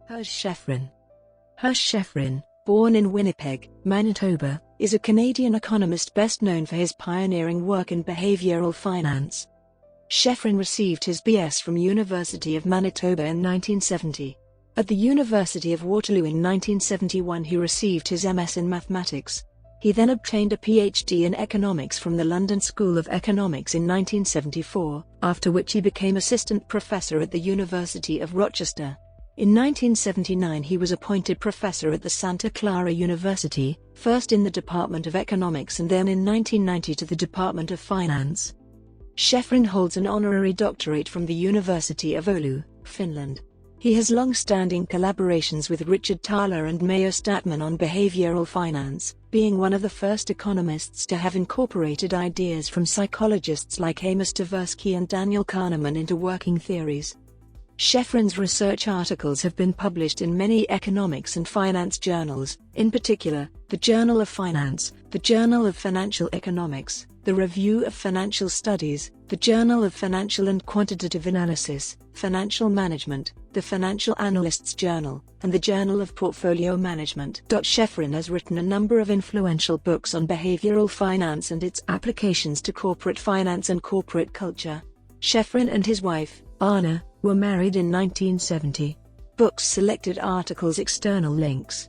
Hersh Shefrin. Hersh Shefrin, born in Winnipeg, Manitoba, is a Canadian economist best known for his pioneering work in behavioral finance. Shefrin received his BS from University of Manitoba in 1970. At the University of Waterloo in 1971 he received his MS in mathematics. He then obtained a PhD in economics from the London School of Economics in 1974, after which he became assistant professor at the University of Rochester. In 1979 he was appointed professor at the Santa Clara University, first in the Department of Economics and then in 1990 to the Department of Finance. Shefrin holds an honorary doctorate from the University of Oulu, Finland. He has long-standing collaborations with Richard Thaler and Mayo Statman on behavioral finance, being one of the first economists to have incorporated ideas from psychologists like Amos Tversky and Daniel Kahneman into working theories. Shefrin's research articles have been published in many economics and finance journals, in particular, the Journal of Finance, the Journal of Financial Economics, the Review of Financial Studies, the Journal of Financial and Quantitative Analysis, Financial Management, the Financial Analyst's Journal, and the Journal of Portfolio Management. Shefrin has written a number of influential books on behavioral finance and its applications to corporate finance and corporate culture. Shefrin and his wife, Anna, were married in 1970. Books selected articles. External links.